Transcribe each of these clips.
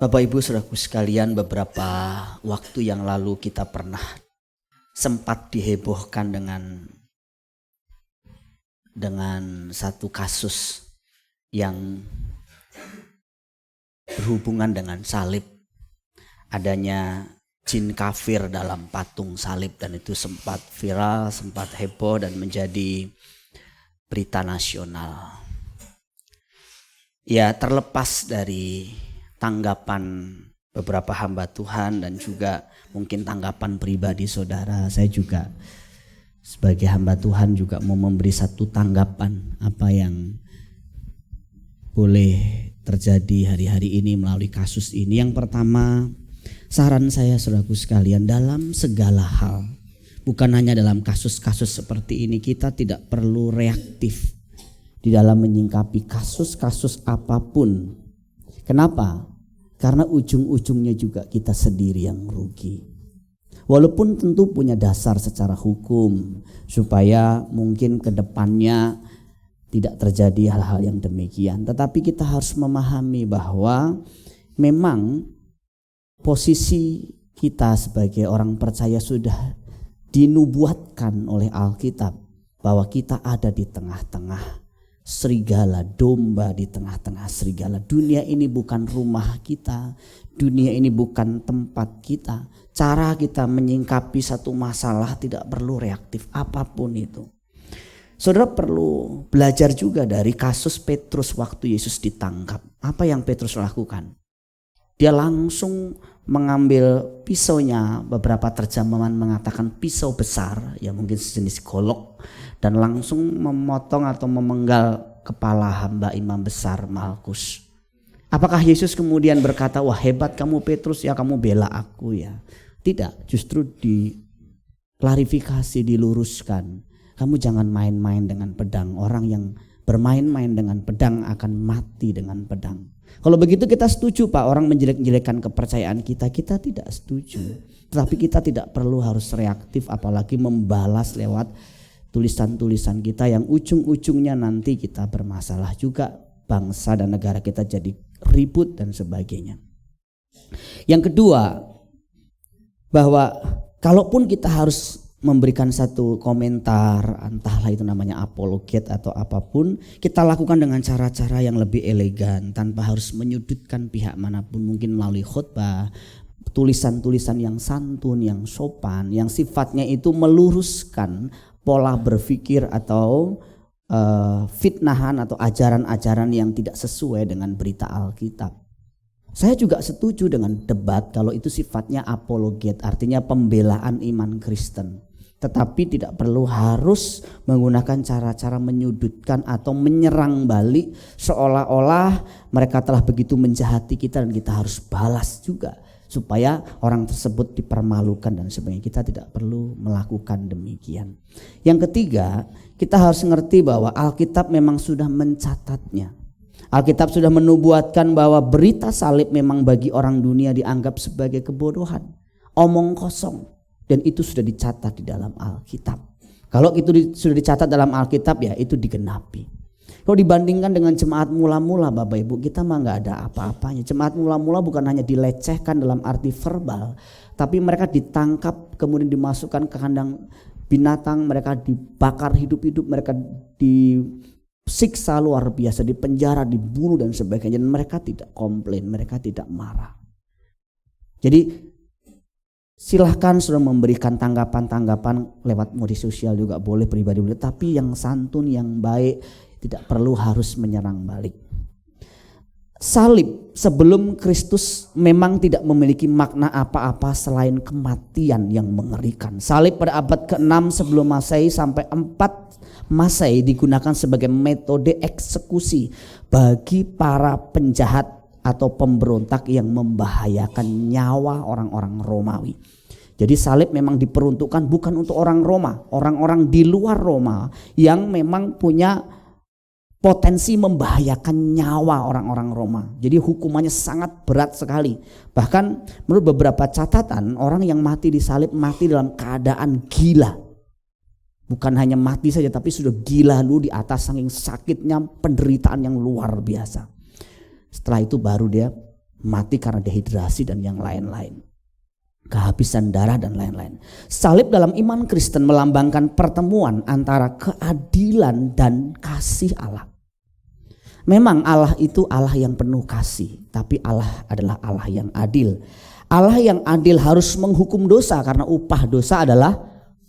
Bapak Ibu Saudaraku sekalian, beberapa waktu yang lalu kita pernah sempat dihebohkan dengan satu kasus yang berhubungan dengan salib. Adanya jin kafir dalam patung salib, dan itu sempat viral, sempat heboh dan menjadi berita nasional. Ya, terlepas dari tanggapan beberapa hamba Tuhan dan juga mungkin tanggapan pribadi saudara, saya juga sebagai hamba Tuhan juga mau memberi satu tanggapan apa yang boleh terjadi hari-hari ini melalui kasus ini. Yang pertama, saran saya saudaraku sekalian, dalam segala hal, bukan hanya dalam kasus-kasus seperti ini, kita tidak perlu reaktif di dalam menyingkapi kasus-kasus apapun. Kenapa? Karena ujung-ujungnya juga kita sendiri yang rugi. Walaupun tentu punya dasar secara hukum supaya mungkin ke depannya tidak terjadi hal-hal yang demikian. Tetapi kita harus memahami bahwa memang posisi kita sebagai orang percaya sudah dinubuatkan oleh Alkitab bahwa kita ada di tengah-tengah serigala, domba di tengah-tengah serigala. Dunia ini bukan rumah kita, dunia ini bukan tempat kita. Cara kita menyingkapi satu masalah tidak perlu reaktif apapun itu. Saudara perlu belajar juga dari kasus Petrus waktu Yesus ditangkap. Apa yang Petrus lakukan? Dia langsung mengambil pisaunya, beberapa terjemahan mengatakan pisau besar, ya mungkin sejenis golok, dan langsung memotong atau memenggal kepala hamba imam besar Malkus. Apakah Yesus kemudian berkata, wah hebat kamu Petrus ya, kamu bela aku ya? Tidak, justru diklarifikasi, diluruskan. Kamu jangan main-main dengan pedang. Orang yang bermain-main dengan pedang akan mati dengan pedang. Kalau begitu kita setuju Pak, orang menjelek-jelekkan kepercayaan kita tidak setuju. Tetapi kita tidak perlu harus reaktif, apalagi membalas lewat tulisan-tulisan kita yang ujung-ujungnya nanti kita bermasalah juga, bangsa dan negara kita jadi ribut dan sebagainya. Yang kedua, bahwa kalaupun kita harus memberikan satu komentar, entahlah itu namanya apologet atau apapun, kita lakukan dengan cara-cara yang lebih elegan tanpa harus menyudutkan pihak manapun, mungkin melalui khotbah, tulisan-tulisan yang santun, yang sopan, yang sifatnya itu meluruskan pola berpikir atau fitnahan atau ajaran-ajaran yang tidak sesuai dengan berita Alkitab. Saya juga setuju dengan debat kalau itu sifatnya apologet, artinya pembelaan iman Kristen. Tetapi tidak perlu harus menggunakan cara-cara menyudutkan atau menyerang balik seolah-olah mereka telah begitu menjahati kita dan kita harus balas juga supaya orang tersebut dipermalukan dan sebagainya. Kita tidak perlu melakukan demikian. Yang ketiga, kita harus mengerti bahwa Alkitab memang sudah mencatatnya. Alkitab sudah menubuatkan bahwa berita salib memang bagi orang dunia dianggap sebagai kebodohan, omong kosong, dan itu sudah dicatat di dalam Alkitab. Kalau itu sudah dicatat dalam Alkitab, ya itu digenapi. Kalau dibandingkan dengan jemaat mula-mula Bapak Ibu, kita mah gak ada apa-apanya. Jemaat mula-mula bukan hanya dilecehkan dalam arti verbal, tapi mereka ditangkap kemudian dimasukkan ke kandang binatang, mereka dibakar hidup-hidup, mereka disiksa luar biasa, dipenjara, dibunuh dan sebagainya. Dan mereka tidak komplain, mereka tidak marah. Jadi silahkan sudah memberikan tanggapan-tanggapan lewat media sosial juga boleh, pribadi boleh, tapi yang santun, yang baik, tidak perlu harus menyerang balik. Salib sebelum Kristus memang tidak memiliki makna apa-apa selain kematian yang mengerikan. Salib pada abad ke-6 sebelum Masehi sampai 4 Masehi digunakan sebagai metode eksekusi bagi para penjahat atau pemberontak yang membahayakan nyawa orang-orang Romawi. Jadi salib memang diperuntukkan bukan untuk orang Roma, orang-orang di luar Roma yang memang punya potensi membahayakan nyawa orang-orang Roma. Jadi hukumannya sangat berat sekali. Bahkan menurut beberapa catatan, orang yang mati di salib mati dalam keadaan gila. Bukan hanya mati saja, tapi sudah gila dulu di atas saking sakitnya, penderitaan yang luar biasa. Setelah itu baru dia mati karena dehidrasi dan yang lain-lain, kehabisan darah dan lain-lain. Salib dalam iman Kristen melambangkan pertemuan antara keadilan dan kasih Allah. Memang Allah itu Allah yang penuh kasih, tapi Allah adalah Allah yang adil. Allah yang adil harus menghukum dosa karena upah dosa adalah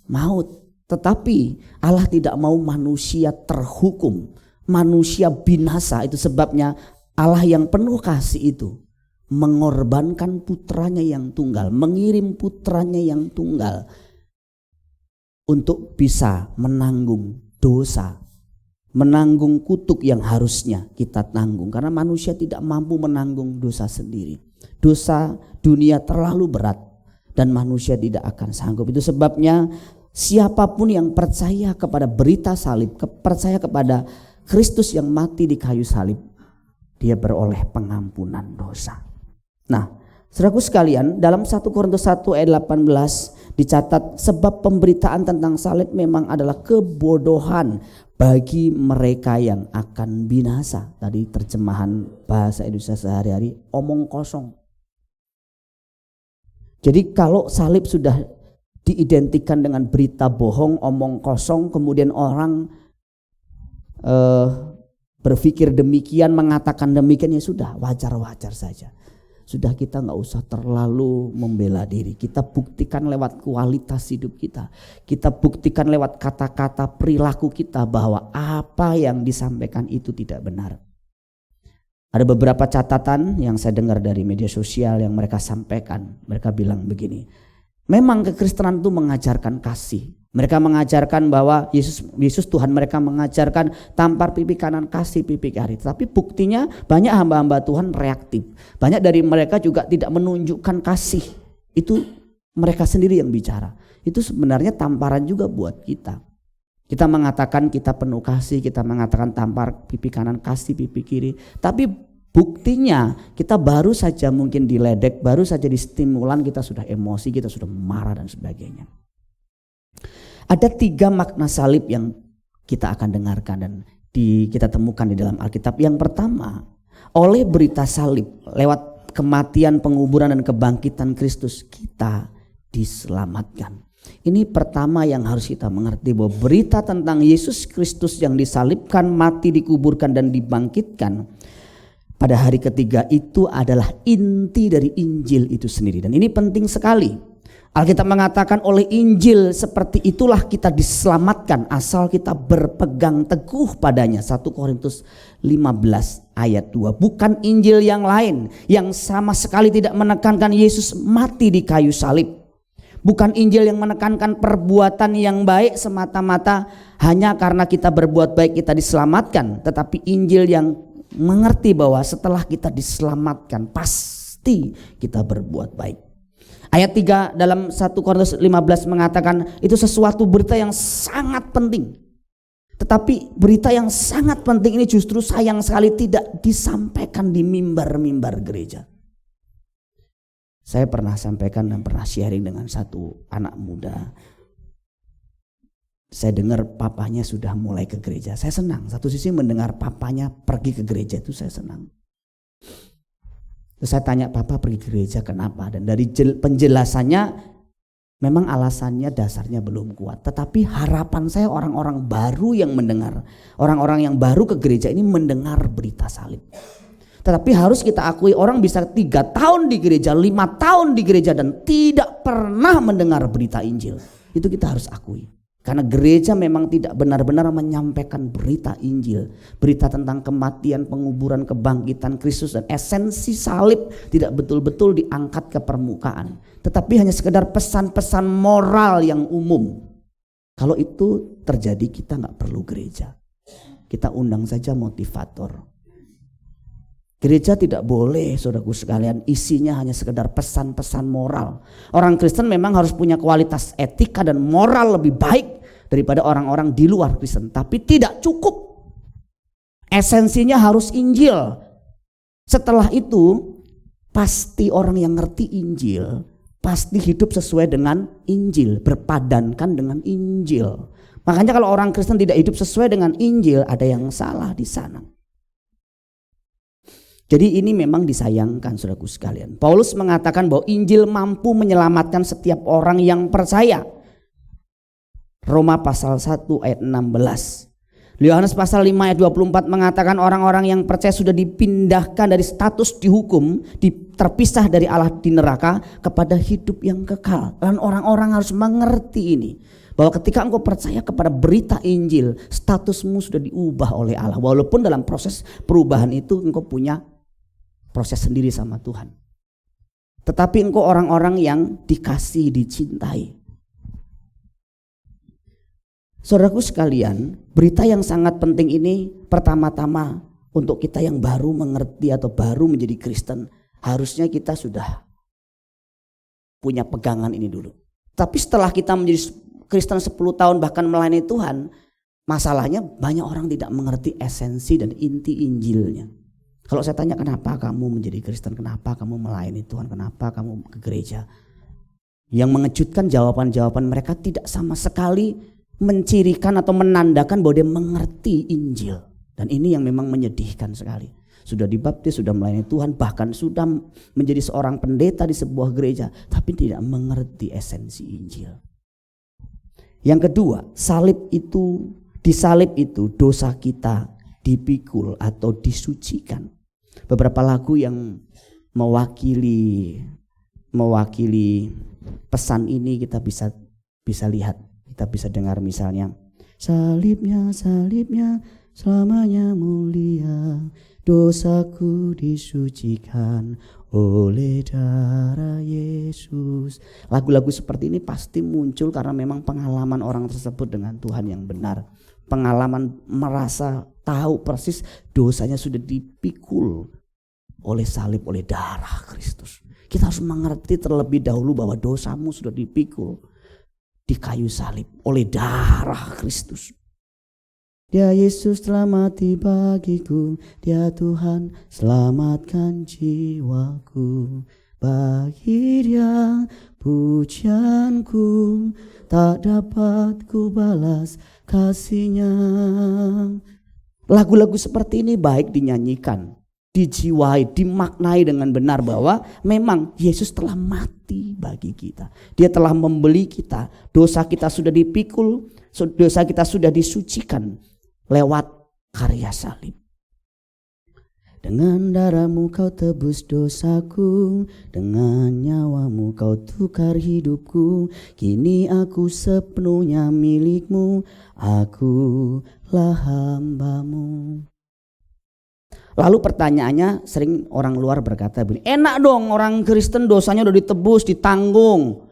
maut. Tetapi Allah tidak mau manusia terhukum, manusia binasa. Itu sebabnya Allah yang penuh kasih itu mengorbankan putranya yang tunggal, mengirim putranya yang tunggal untuk bisa menanggung dosa, menanggung kutuk yang harusnya kita tanggung. Karena manusia tidak mampu menanggung dosa sendiri. Dosa dunia terlalu berat dan manusia tidak akan sanggup. Itu sebabnya siapapun yang percaya kepada berita salib, percaya kepada Kristus yang mati di kayu salib, dia beroleh pengampunan dosa. Nah, saudaraku sekalian, dalam 1 Korintus 1 ayat 18 dicatat, sebab pemberitaan tentang salib memang adalah kebodohan bagi mereka yang akan binasa. Tadi terjemahan bahasa Indonesia sehari-hari, omong kosong. Jadi kalau salib sudah diidentikan dengan berita bohong, omong kosong, kemudian orang berpikir demikian, mengatakan demikian, ya sudah, wajar-wajar saja. Sudah, kita gak usah terlalu membela diri. Kita buktikan lewat kualitas hidup kita. Kita buktikan lewat kata-kata perilaku kita bahwa apa yang disampaikan itu tidak benar. Ada beberapa catatan yang saya dengar dari media sosial yang mereka sampaikan. Mereka bilang begini, memang kekristenan itu mengajarkan kasih. Mereka mengajarkan bahwa Yesus Tuhan mereka mengajarkan tampar pipi kanan kasih pipi kiri. Tapi buktinya banyak hamba-hamba Tuhan reaktif. Banyak dari mereka juga tidak menunjukkan kasih. Itu mereka sendiri yang bicara. Itu sebenarnya tamparan juga buat kita. Kita mengatakan kita penuh kasih, kita mengatakan tampar pipi kanan kasih pipi kiri. Tapi buktinya kita baru saja mungkin diledek, baru saja distimulan, kita sudah emosi, kita sudah marah dan sebagainya. Ada 3 makna salib yang kita akan dengarkan dan kita temukan di dalam Alkitab. Yang pertama, oleh berita salib, lewat kematian, penguburan dan kebangkitan Kristus, kita diselamatkan. Ini pertama yang harus kita mengerti, bahwa berita tentang Yesus Kristus yang disalibkan, mati, dikuburkan dan dibangkitkan pada hari ketiga itu adalah inti dari Injil itu sendiri. Dan ini penting sekali. Alkitab mengatakan oleh Injil seperti itulah kita diselamatkan asal kita berpegang teguh padanya. 1 Korintus 15 ayat 2. Bukan Injil yang lain yang sama sekali tidak menekankan Yesus mati di kayu salib. Bukan Injil yang menekankan perbuatan yang baik semata-mata hanya karena kita berbuat baik kita diselamatkan. Tetapi Injil yang mengerti bahwa setelah kita diselamatkan pasti kita berbuat baik. Ayat 3 dalam 1 Korintus 15 mengatakan itu sesuatu berita yang sangat penting. Tetapi berita yang sangat penting ini justru sayang sekali tidak disampaikan di mimbar-mimbar gereja. Saya pernah sampaikan dan pernah sharing dengan satu anak muda. Saya dengar papanya sudah mulai ke gereja. Saya senang. Satu sisi mendengar papanya pergi ke gereja itu saya senang. Terus saya tanya, papa pergi ke gereja kenapa? Dan dari penjelasannya memang alasannya dasarnya belum kuat. Tetapi harapan saya orang-orang baru yang mendengar, orang-orang yang baru ke gereja ini mendengar berita salib. Tetapi harus kita akui orang bisa 3 tahun di gereja, 5 tahun di gereja dan tidak pernah mendengar berita Injil. Itu kita harus akui. Karena gereja memang tidak benar-benar menyampaikan berita Injil. Berita tentang kematian, penguburan, kebangkitan Kristus dan esensi salib tidak betul-betul diangkat ke permukaan. Tetapi hanya sekedar pesan-pesan moral yang umum. Kalau itu terjadi kita gak perlu gereja. Kita undang saja motivator. Gereja tidak boleh, saudaraku sekalian, isinya hanya sekedar pesan-pesan moral. Orang Kristen memang harus punya kualitas etika dan moral lebih baik daripada orang-orang di luar Kristen. Tapi tidak cukup. Esensinya harus Injil. Setelah itu, pasti orang yang ngerti Injil, pasti hidup sesuai dengan Injil, berpadankan dengan Injil. Makanya kalau orang Kristen tidak hidup sesuai dengan Injil, ada yang salah di sana. Jadi ini memang disayangkan saudaraku sekalian. Paulus mengatakan bahwa Injil mampu menyelamatkan setiap orang yang percaya. Roma pasal 1 ayat 16. Yohanes pasal 5 ayat 24 mengatakan orang-orang yang percaya sudah dipindahkan dari status dihukum, terpisah dari Allah di neraka kepada hidup yang kekal. Dan orang-orang harus mengerti ini, bahwa ketika engkau percaya kepada berita Injil, statusmu sudah diubah oleh Allah. Walaupun dalam proses perubahan itu engkau punya proses sendiri sama Tuhan. Tetapi engkau orang-orang yang dikasihi, dicintai. Saudaraku sekalian, berita yang sangat penting ini pertama-tama untuk kita yang baru mengerti atau baru menjadi Kristen, harusnya kita sudah punya pegangan ini dulu. Tapi setelah kita menjadi Kristen 10 tahun bahkan melayani Tuhan, masalahnya banyak orang tidak mengerti esensi dan inti Injilnya. Kalau saya tanya kenapa kamu menjadi Kristen, kenapa kamu melayani Tuhan, kenapa kamu ke gereja, yang mengejutkan jawaban-jawaban mereka tidak sama sekali mencirikan atau menandakan bahwa dia mengerti Injil. Dan ini yang memang menyedihkan sekali. Sudah dibaptis, sudah melayani Tuhan, bahkan sudah menjadi seorang pendeta di sebuah gereja, tapi tidak mengerti esensi Injil. Yang kedua, di salib itu dosa kita dipikul atau disucikan. Beberapa lagu yang mewakili pesan ini kita bisa lihat. Kita bisa dengar misalnya, salibnya selamanya mulia, dosaku disucikan oleh darah Yesus. Lagu-lagu seperti ini pasti muncul karena memang pengalaman orang tersebut dengan Tuhan yang benar. Pengalaman merasa tahu persis dosanya sudah dipikul oleh salib, oleh darah Kristus. Kita harus mengerti terlebih dahulu bahwa dosamu sudah dipikul di kayu salib oleh darah Kristus. Dia Yesus telah mati bagiku, dia Tuhan selamatkan jiwaku. Bagi dia pujianku, tak dapat ku balas kasihnya. Lagu-lagu seperti ini baik dinyanyikan, dijiwai, dimaknai dengan benar bahwa memang Yesus telah mati bagi kita. Dia telah membeli kita. Dosa kita sudah dipikul, dosa kita sudah disucikan lewat karya salib. Dengan darahmu kau tebus dosaku, dengan nyawamu kau tukar hidupku. Kini aku sepenuhnya milikmu, akulah hambamu. Lalu pertanyaannya, sering orang luar berkata begini, enak dong orang Kristen dosanya udah ditebus, ditanggung.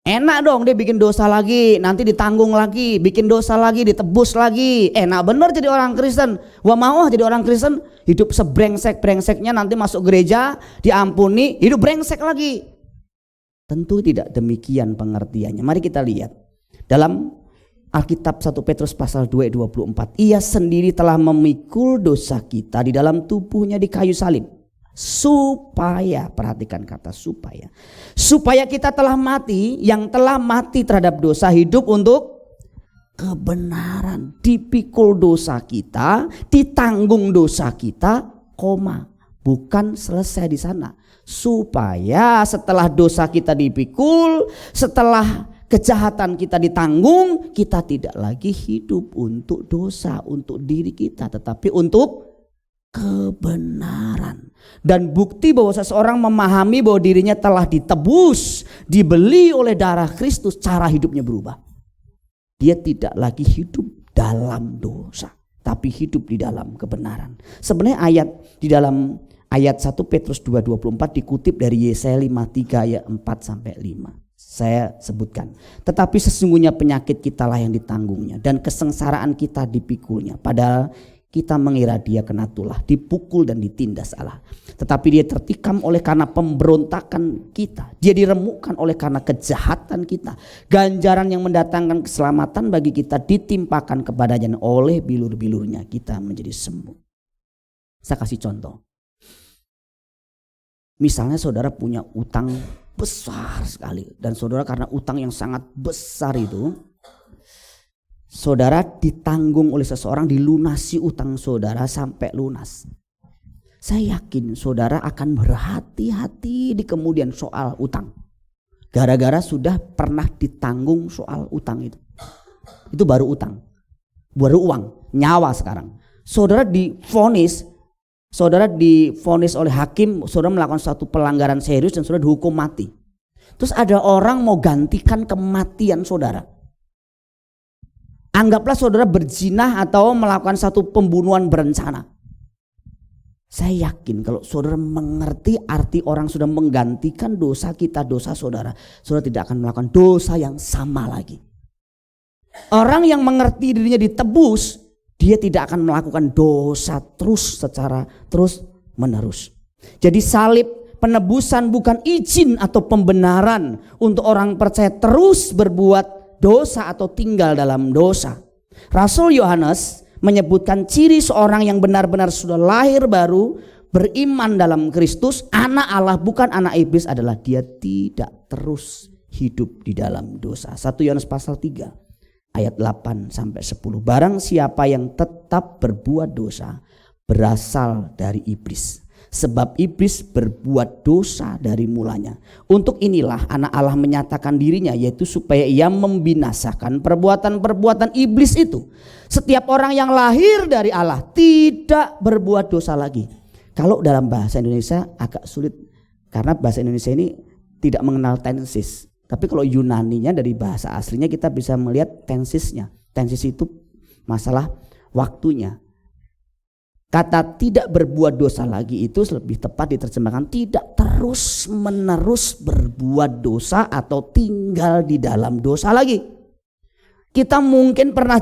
Enak dong dia bikin dosa lagi, nanti ditanggung lagi, bikin dosa lagi, ditebus lagi. Enak bener jadi orang Kristen. Gua mau jadi orang Kristen, hidup sebrengsek-brengseknya, nanti masuk gereja, diampuni, hidup brengsek lagi. Tentu tidak demikian pengertiannya. Mari kita lihat dalam Alkitab 1 Petrus pasal 2 ayat 24. Ia sendiri telah memikul dosa kita di dalam tubuhnya di kayu salib. Supaya, perhatikan kata supaya. Supaya kita telah mati, yang telah mati terhadap dosa, hidup untuk kebenaran. Dipikul dosa kita, ditanggung dosa kita, bukan selesai di sana. Supaya setelah dosa kita dipikul, setelah kejahatan kita ditanggung, kita tidak lagi hidup untuk dosa, untuk diri kita, tetapi untuk kebenaran. Dan bukti bahwa seseorang memahami bahwa dirinya telah ditebus, dibeli oleh darah Kristus, cara hidupnya berubah. Dia tidak lagi hidup dalam dosa, tapi hidup di dalam kebenaran. Sebenarnya di dalam ayat 1 Petrus 2:24 dikutip dari Yesaya 53 ayat 4-5. Saya sebutkan, tetapi sesungguhnya penyakit kitalah yang ditanggungnya dan kesengsaraan kita dipikulnya. Padahal kita mengira dia kena tulah, dipukul dan ditindas Allah. Tetapi dia tertikam oleh karena pemberontakan kita. Dia diremukkan oleh karena kejahatan kita. Ganjaran yang mendatangkan keselamatan bagi kita ditimpakan kepadanya, oleh bilur-bilurnya kita menjadi sembuh. Saya kasih contoh. Misalnya saudara punya utang besar sekali, dan saudara karena utang yang sangat besar itu, saudara ditanggung oleh seseorang, dilunasi utang saudara sampai lunas. Saya yakin saudara akan berhati-hati di kemudian soal utang. Gara-gara sudah pernah ditanggung soal utang itu. Itu baru utang. Baru uang, nyawa sekarang. Saudara divonis oleh hakim, saudara melakukan suatu pelanggaran serius dan saudara dihukum mati. Terus ada orang mau gantikan kematian saudara. Anggaplah saudara berzina atau melakukan satu pembunuhan berencana. Saya yakin kalau saudara mengerti arti orang sudah menggantikan dosa kita, dosa saudara, saudara tidak akan melakukan dosa yang sama lagi. Orang yang mengerti dirinya ditebus, dia tidak akan melakukan dosa secara terus menerus. Jadi salib penebusan bukan izin atau pembenaran untuk orang percaya terus berbuat dosa atau tinggal dalam dosa. Rasul Yohanes menyebutkan ciri seorang yang benar-benar sudah lahir baru, beriman dalam Kristus, anak Allah bukan anak iblis adalah dia tidak terus hidup di dalam dosa. 1 Yohanes pasal 3 ayat 8 sampai 10. Barang siapa yang tetap berbuat dosa berasal dari iblis. Sebab iblis berbuat dosa dari mulanya. Untuk inilah anak Allah menyatakan dirinya, yaitu supaya ia membinasakan perbuatan-perbuatan iblis itu. Setiap orang yang lahir dari Allah tidak berbuat dosa lagi. Kalau dalam bahasa Indonesia agak sulit, karena bahasa Indonesia ini tidak mengenal tensis. Tapi kalau Yunaninya dari bahasa aslinya kita bisa melihat tensisnya. Tensis itu masalah waktunya. Kata tidak berbuat dosa lagi itu lebih tepat diterjemahkan tidak terus menerus berbuat dosa atau tinggal di dalam dosa lagi. Kita mungkin pernah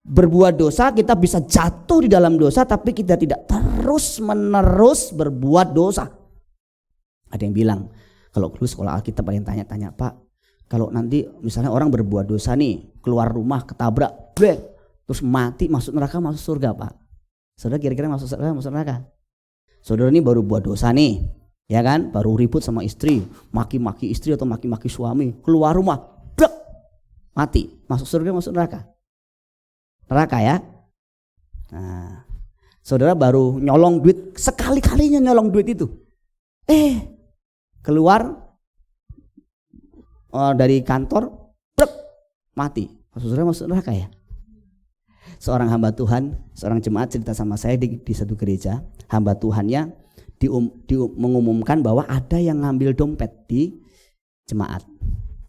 berbuat dosa, kita bisa jatuh di dalam dosa, tapi kita tidak terus menerus berbuat dosa. Ada yang bilang, kalau dulu sekolah Alkitab ada yang tanya-tanya, Pak, kalau nanti misalnya orang berbuat dosa nih, keluar rumah ketabrak, terus mati, masuk neraka, masuk surga, Pak? Saudara kira-kira masuk surga, masuk neraka? Saudara ini baru buat dosa nih, ya kan? Baru ribut sama istri, maki-maki istri atau maki-maki suami, keluar rumah, mati, masuk surga, masuk neraka? Neraka ya. Nah, saudara baru nyolong duit, sekali-kalinya nyolong duit itu, keluar dari kantor, mati, saudara masuk neraka ya. Seorang hamba Tuhan, seorang jemaat cerita sama saya di satu gereja, hamba Tuhannya mengumumkan bahwa ada yang ngambil dompet di jemaat.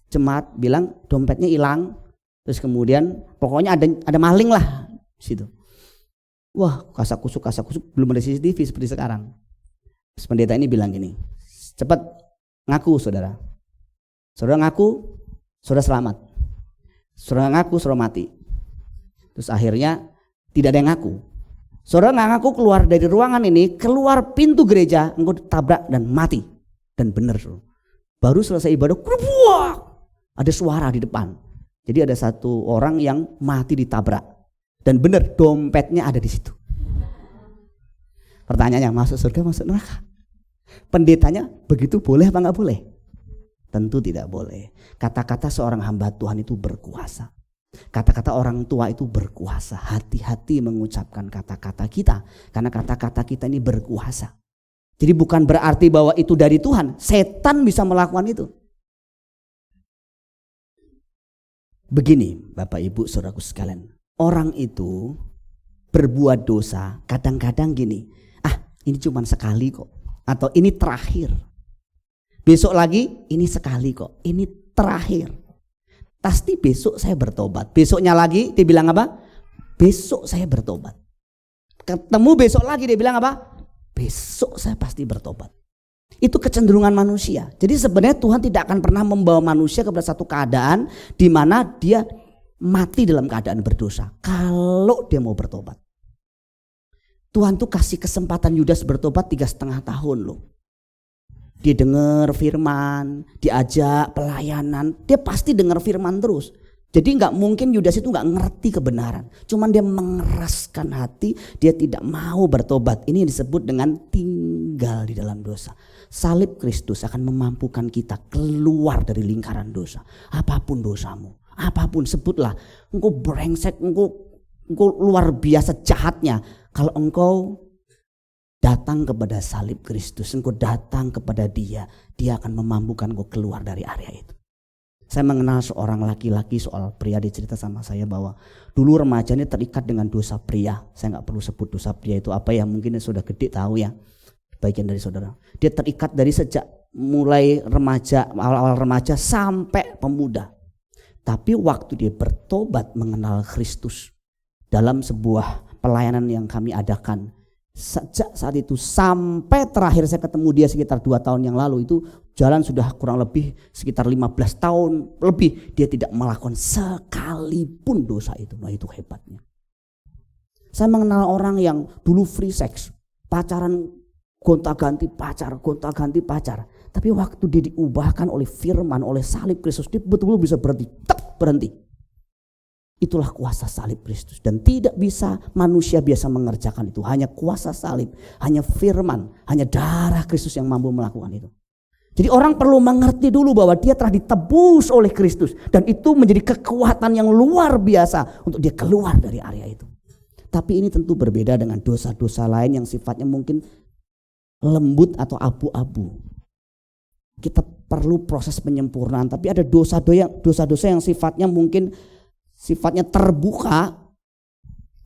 Jemaat bilang dompetnya hilang, terus kemudian pokoknya ada maling lah di situ. Wah, kasak-kusuk belum ada CCTV seperti sekarang. Terus pendeta ini bilang gini, cepat ngaku saudara. Saudara ngaku, saudara selamat. Saudara ngaku, saudara mati. Terus akhirnya tidak ada yang ngaku. Saudara nggak ngaku, keluar dari ruangan ini, keluar pintu gereja, engkau ditabrak dan mati. Dan benar, baru selesai ibadah, ada suara di depan. Jadi ada satu orang yang mati ditabrak. Dan benar, dompetnya ada di situ. Pertanyaannya, masuk surga, masuk neraka? Pendetanya begitu boleh apa nggak boleh? Tentu tidak boleh. Kata-kata seorang hamba Tuhan itu berkuasa. Kata-kata orang tua itu berkuasa. Hati-hati mengucapkan kata-kata kita, karena kata-kata kita ini berkuasa. Jadi bukan berarti bahwa itu dari Tuhan. Setan bisa melakukan itu. Begini Bapak Ibu Saudaraku sekalian, orang itu berbuat dosa kadang-kadang gini, ini cuma sekali kok, atau ini terakhir. Besok lagi, ini sekali kok, ini terakhir. Pasti besok saya bertobat. Besoknya lagi dia bilang apa? Besok saya bertobat. Ketemu besok lagi dia bilang apa? Besok saya pasti bertobat. Itu kecenderungan manusia. Jadi sebenarnya Tuhan tidak akan pernah membawa manusia kepada satu keadaan di mana dia mati dalam keadaan berdosa. Kalau dia mau bertobat. Tuhan tuh kasih kesempatan Yudas bertobat 3,5 tahun loh. Dia dengar firman, diajak pelayanan, dia pasti dengar firman terus. Jadi nggak mungkin Yudas itu nggak ngerti kebenaran. Cuman dia mengeraskan hati, dia tidak mau bertobat. Ini disebut dengan tinggal di dalam dosa. Salib Kristus akan memampukan kita keluar dari lingkaran dosa. Apapun dosamu, apapun sebutlah, engkau brengsek, engkau luar biasa jahatnya. Kalau engkau Datang kepada salib Kristus, engkau datang kepada Dia, Dia akan memampukan engkau keluar dari area itu. Saya mengenal seorang laki-laki, soal pria, dia cerita sama saya bahwa dulu remajanya terikat dengan dosa pria. Saya nggak perlu sebut dosa pria itu apa ya, mungkin sudah gede tahu ya, bagian dari saudara. Dia terikat dari sejak mulai remaja, awal-awal remaja sampai pemuda. Tapi waktu dia bertobat mengenal Kristus dalam sebuah pelayanan yang kami adakan, sejak saat itu sampai terakhir saya ketemu dia sekitar 2 tahun yang lalu, itu jalan sudah kurang lebih sekitar 15 tahun lebih, dia tidak melakukan sekalipun dosa itu. Nah, itu hebatnya. Saya mengenal orang yang dulu free sex, pacaran gonta-ganti pacar, tapi waktu dia diubahkan oleh firman, oleh salib Kristus, dia betul-betul bisa berhenti. Itulah kuasa salib Kristus, dan tidak bisa manusia biasa mengerjakan itu. Hanya kuasa salib, hanya firman, hanya darah Kristus yang mampu melakukan itu. Jadi orang perlu mengerti dulu bahwa dia telah ditebus oleh Kristus, dan itu menjadi kekuatan yang luar biasa untuk dia keluar dari area itu. Tapi ini tentu berbeda dengan dosa-dosa lain yang sifatnya mungkin lembut atau abu-abu. Kita perlu proses penyempurnaan, tapi ada dosa-dosa yang sifatnya mungkin sifatnya terbuka,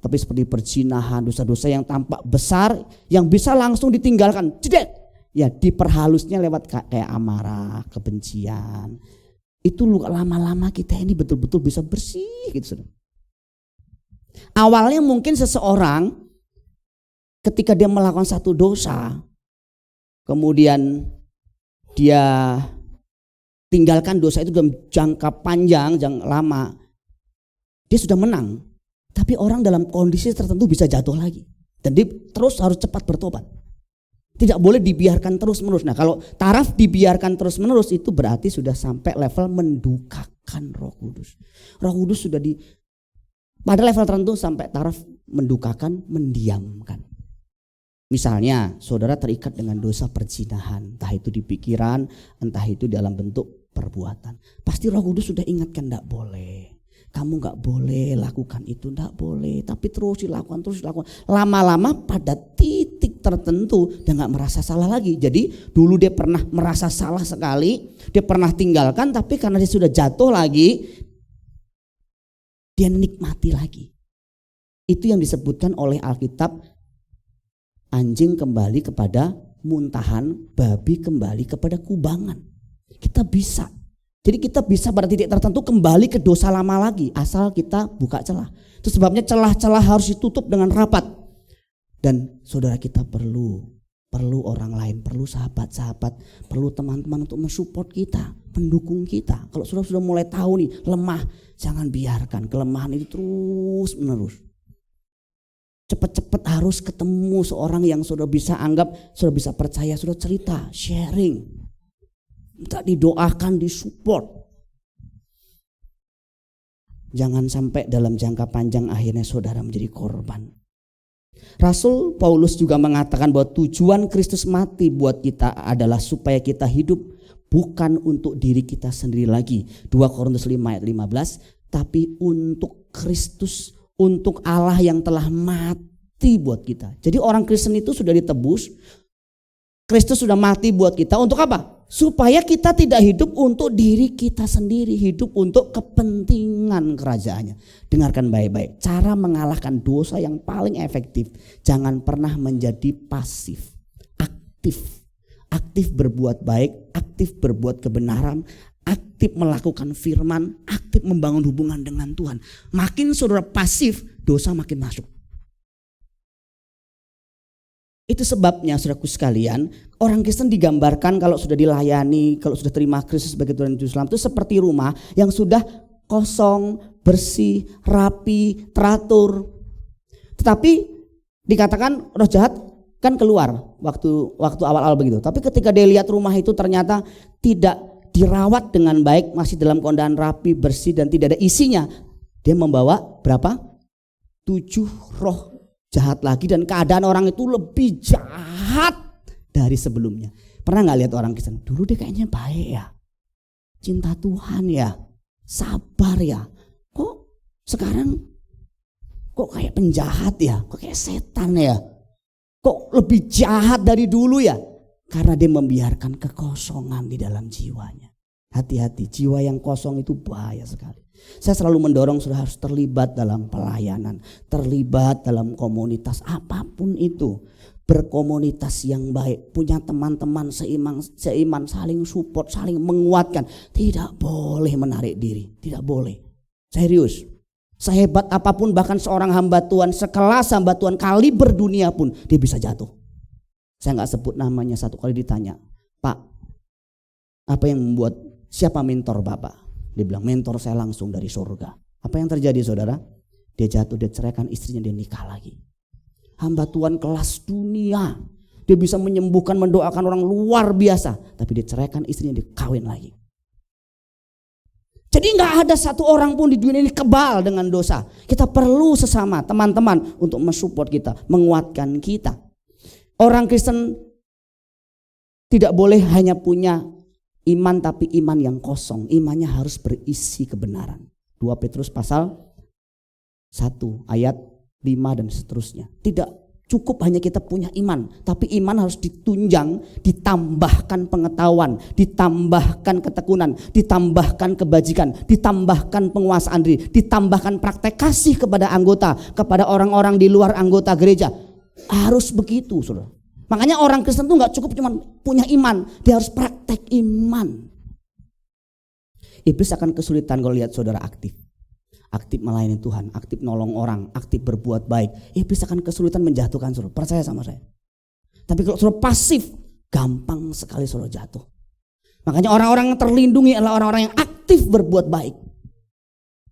tapi seperti perzinahan, dosa-dosa yang tampak besar yang bisa langsung ditinggalkan, jedek. Ya, diperhalusnya lewat kayak amarah, kebencian. Itu lama-lama kita ini betul-betul bisa bersih gitu. Awalnya mungkin seseorang ketika dia melakukan satu dosa, kemudian dia tinggalkan dosa itu dalam jangka panjang, jangka lama, dia sudah menang. Tapi orang dalam kondisi tertentu bisa jatuh lagi, dan dia terus harus cepat bertobat. Tidak boleh dibiarkan terus-menerus. Nah, kalau taraf dibiarkan terus-menerus itu berarti sudah sampai level mendukakan Roh Kudus. Roh Kudus sudah pada level tertentu sampai taraf mendukakan, mendiamkan. Misalnya saudara terikat dengan dosa perzinahan, entah itu di pikiran, entah itu dalam bentuk perbuatan. Pasti Roh Kudus sudah ingatkan, tidak boleh. Kamu gak boleh lakukan itu, gak boleh. Tapi terus dilakukan. Lama-lama pada titik tertentu dia gak merasa salah lagi. Jadi dulu dia pernah merasa salah sekali, dia pernah tinggalkan, tapi karena dia sudah jatuh lagi, dia nikmati lagi. Itu yang disebutkan oleh Alkitab, anjing kembali kepada muntahan, babi kembali kepada kubangan. Kita bisa. Jadi kita bisa pada titik tertentu kembali ke dosa lama lagi, asal kita buka celah. Itu sebabnya celah-celah harus ditutup dengan rapat. Dan saudara kita perlu orang lain, perlu sahabat-sahabat, perlu teman-teman untuk mensupport kita, pendukung kita. Kalau sudah mulai tahu nih lemah, jangan biarkan kelemahan itu terus menerus. Cepat-cepat harus ketemu seorang yang sudah bisa anggap, sudah bisa percaya, sudah cerita, sharing. Minta didoakan, disupport. Jangan sampai dalam jangka panjang akhirnya saudara menjadi korban. Rasul Paulus juga mengatakan bahwa tujuan Kristus mati buat kita adalah supaya kita hidup bukan untuk diri kita sendiri lagi. 2 Korintus 5 ayat 15, tapi untuk Kristus, untuk Allah yang telah mati buat kita. Jadi orang Kristen itu sudah ditebus, Kristus sudah mati buat kita untuk apa? Supaya kita tidak hidup untuk diri kita sendiri, hidup untuk kepentingan kerajaannya. Dengarkan baik-baik, cara mengalahkan dosa yang paling efektif, jangan pernah menjadi pasif, aktif. Aktif berbuat baik, aktif berbuat kebenaran, aktif melakukan firman, aktif membangun hubungan dengan Tuhan. Makin saudara pasif, dosa makin masuk. Itu sebabnya saudaraku sekalian, orang Kristen digambarkan kalau sudah dilayani, kalau sudah terima Kristus sebagai Tuhan dan Juru Selamat itu seperti rumah yang sudah kosong, bersih, rapi, teratur. Tetapi dikatakan roh jahat kan keluar waktu awal-awal begitu. Tapi ketika dia lihat rumah itu ternyata tidak dirawat dengan baik, masih dalam keadaan rapi, bersih dan tidak ada isinya, dia membawa berapa? 7 roh jahat lagi, dan keadaan orang itu lebih jahat dari sebelumnya. Pernah gak lihat orang Kristen? Dulu dia kayaknya baik ya, cinta Tuhan ya, sabar ya. Kok sekarang kok kayak penjahat ya, kok kayak setan ya. Kok lebih jahat dari dulu ya? Karena dia membiarkan kekosongan di dalam jiwanya. Hati-hati, jiwa yang kosong itu bahaya sekali. Saya selalu mendorong sudah harus terlibat dalam pelayanan, terlibat dalam komunitas apapun itu. Berkomunitas yang baik, punya teman-teman seiman, saling support, saling menguatkan. Tidak boleh menarik diri, tidak boleh. Serius. Sehebat apapun, bahkan seorang hamba Tuhan, sekelas hamba Tuhan, kaliber dunia pun, dia bisa jatuh. Saya gak sebut namanya, satu kali ditanya, Pak, apa yang membuat, siapa mentor Bapak? Dia bilang, mentor saya langsung dari surga. Apa yang terjadi saudara? Dia jatuh, dia ceraikan istrinya, dia nikah lagi. Hamba Tuhan kelas dunia, dia bisa menyembuhkan, mendoakan orang luar biasa, tapi dia ceraikan istrinya, dia kawin lagi. Jadi gak ada satu orang pun di dunia ini kebal dengan dosa. Kita perlu sesama teman-teman untuk mensupport kita, menguatkan kita. Orang Kristen tidak boleh hanya punya iman tapi iman yang kosong. Imannya harus berisi kebenaran. 2 Petrus pasal 1 ayat 5 dan seterusnya. Tidak cukup hanya kita punya iman, tapi iman harus ditunjang, ditambahkan pengetahuan, ditambahkan ketekunan, ditambahkan kebajikan, ditambahkan penguasaan diri, ditambahkan praktek kasih kepada anggota, kepada orang-orang di luar anggota gereja. Harus begitu, saudara. Makanya orang Kristen tuh gak cukup cuma punya iman, dia harus praktek iman. Iblis akan kesulitan kalau lihat saudara aktif melayani Tuhan, aktif nolong orang, aktif berbuat baik. Iblis akan kesulitan menjatuhkan saudara, percaya sama saya. Tapi kalau saudara pasif, gampang sekali saudara jatuh. Makanya orang-orang yang terlindungi adalah orang-orang yang aktif berbuat baik.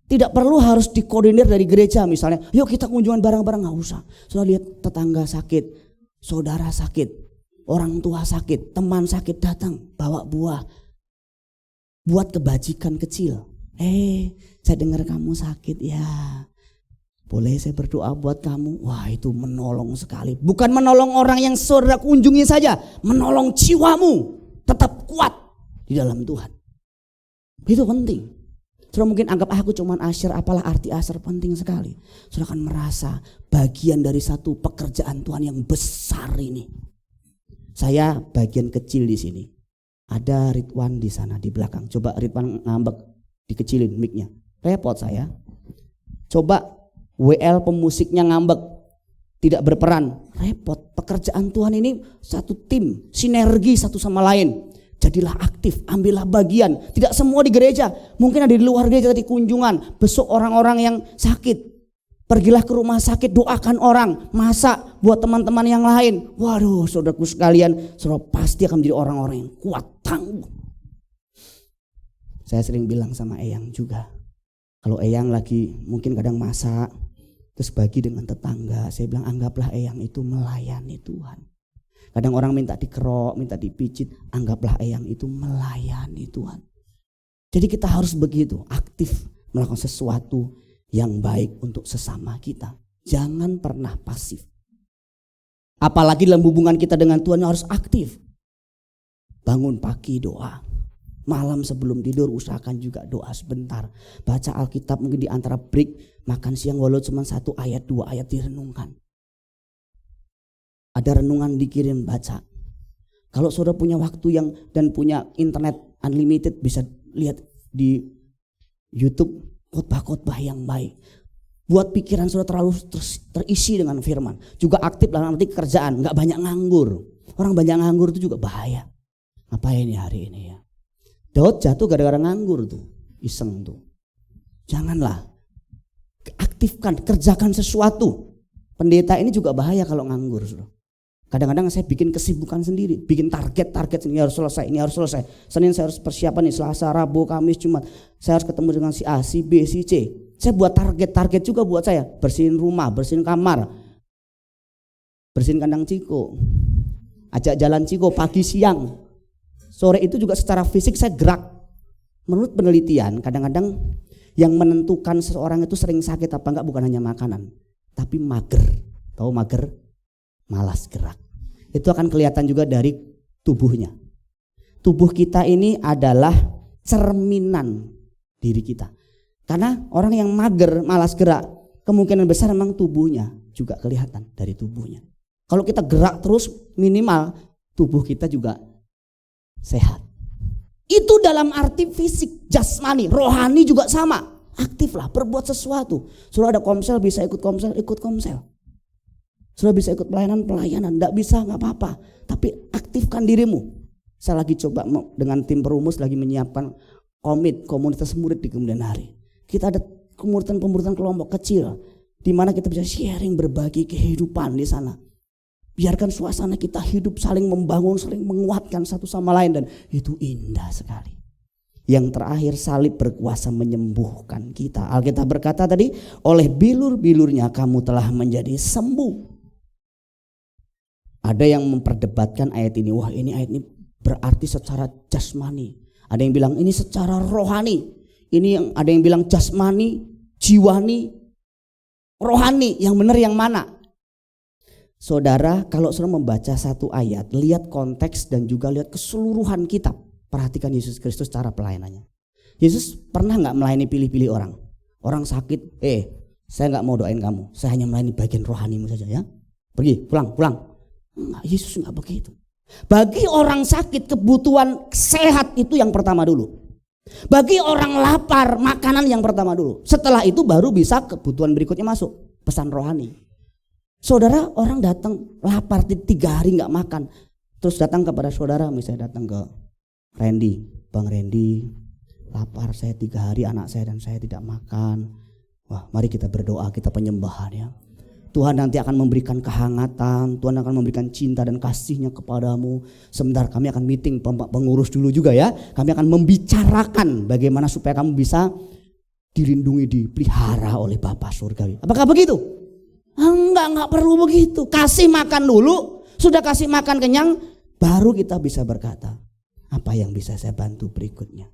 Tidak perlu harus dikoordinir dari gereja misalnya, yuk kita kunjungan bareng-bareng, gak usah. Saudara lihat tetangga sakit, saudara sakit, orang tua sakit, teman sakit, datang bawa buah, buat kebajikan kecil. Saya dengar kamu sakit ya, boleh saya berdoa buat kamu? Wah, itu menolong sekali. Bukan menolong orang yang saudara kunjungi saja, menolong jiwamu tetap kuat di dalam Tuhan. Itu penting. Saudara mungkin anggap aku cuman asyir, apalah arti asyir, penting sekali. Saudara akan merasa bagian dari satu pekerjaan Tuhan yang besar ini. Saya bagian kecil di sini. Ada Ridwan di sana di belakang. Coba Ridwan ngambek, dikecilin mic-nya. Repot saya. Coba WL pemusiknya ngambek, tidak berperan. Repot. Pekerjaan Tuhan ini satu tim, sinergi satu sama lain. Jadilah aktif, ambillah bagian. Tidak semua di gereja, mungkin ada di luar gereja tadi kunjungan, besok orang-orang yang sakit. Pergilah ke rumah sakit, doakan orang, masak buat teman-teman yang lain. Waduh, saudaraku sekalian, saudara pasti akan menjadi orang-orang yang kuat, tangguh. Saya sering bilang sama Eyang juga, kalau Eyang lagi mungkin kadang masak, terus bagi dengan tetangga, saya bilang anggaplah Eyang itu melayani Tuhan. Kadang orang minta dikerok, minta dipijit, anggaplah Eyang itu melayani Tuhan. Jadi kita harus begitu, aktif melakukan sesuatu yang baik untuk sesama kita. Jangan pernah pasif. Apalagi dalam hubungan kita dengan Tuhan harus aktif. Bangun pagi doa. Malam sebelum tidur usahakan juga doa sebentar. Baca Alkitab mungkin di antara break. Makan siang walau cuma 1 ayat 2 ayat direnungkan. Ada renungan dikirim baca. Kalau saudara punya waktu dan punya internet unlimited, bisa lihat di YouTube khotbah-khotbah yang baik. Buat pikiran saudara terlalu terisi dengan firman. Juga aktif dalam arti kerjaan, gak banyak nganggur. Orang banyak nganggur itu juga bahaya. Ngapain ya hari ini ya? Daud jatuh gara-gara nganggur tuh, iseng tuh. Janganlah, aktifkan, kerjakan sesuatu. Pendeta ini juga bahaya kalau nganggur. Kadang-kadang saya bikin kesibukan sendiri, bikin target ini harus selesai, ini harus selesai. Senin saya harus persiapan nih, Selasa, Rabu, Kamis, Jumat. Saya harus ketemu dengan si A, si B, si C. Saya buat target juga buat saya. Bersihin rumah, bersihin kamar, bersihin kandang Ciko, ajak jalan Ciko pagi siang. Sore itu juga secara fisik saya gerak. Menurut penelitian kadang-kadang yang menentukan seseorang itu sering sakit apa enggak bukan hanya makanan, tapi mager. Tahu mager? Malas gerak. Itu akan kelihatan juga dari tubuhnya. Tubuh kita ini adalah cerminan diri kita. Karena orang yang mager, malas gerak, kemungkinan besar memang tubuhnya juga kelihatan dari tubuhnya. Kalau kita gerak terus minimal tubuh kita juga sehat. Itu dalam arti fisik, jasmani, rohani juga sama. Aktiflah, berbuat sesuatu. Sudah ada komsel, bisa ikut komsel, ikut komsel. Sudah bisa ikut pelayanan, tidak bisa, nggak apa-apa. Tapi aktifkan dirimu. Saya lagi coba dengan tim perumus lagi menyiapkan komunitas murid di kemudian hari. Kita ada pemuritan kelompok kecil di mana kita bisa sharing, berbagi kehidupan di sana. Biarkan suasana kita hidup saling membangun, saling menguatkan satu sama lain, dan itu indah sekali. Yang terakhir, salib berkuasa menyembuhkan kita. Alkitab berkata tadi, oleh bilur-bilurnya kamu telah menjadi sembuh. Ada yang memperdebatkan ayat ini, wah ini ayat ini berarti secara jasmani. Ada yang bilang ini secara rohani. Ada yang bilang jasmani, jiwani, rohani. Yang benar yang mana? Saudara, kalau saudara membaca satu ayat, lihat konteks dan juga lihat keseluruhan kitab. Perhatikan Yesus Kristus cara pelayanannya. Yesus pernah gak melayani pilih-pilih orang? Orang sakit, saya gak mau doain kamu, saya hanya melayani bagian rohanimu saja ya. Pergi, pulang. Enggak, Yesus gak begitu. Bagi orang sakit, kebutuhan sehat itu yang pertama dulu. Bagi orang lapar, makanan yang pertama dulu. Setelah itu baru bisa kebutuhan berikutnya masuk, pesan rohani. Saudara, orang datang lapar 3 hari gak makan, terus datang kepada saudara, misalnya datang ke Randy, Bang Randy, lapar saya 3 hari, anak saya dan saya tidak makan. Wah, mari kita berdoa, kita penyembahan ya. Tuhan nanti akan memberikan kehangatan, Tuhan akan memberikan cinta dan kasih-Nya kepadamu. Sebentar kami akan meeting pengurus dulu juga ya. Kami akan membicarakan bagaimana supaya kamu bisa dilindungi, dipelihara oleh Bapa Surgawi. Apakah begitu? Enggak perlu begitu. Kasih makan dulu, sudah kasih makan kenyang, baru kita bisa berkata, apa yang bisa saya bantu berikutnya?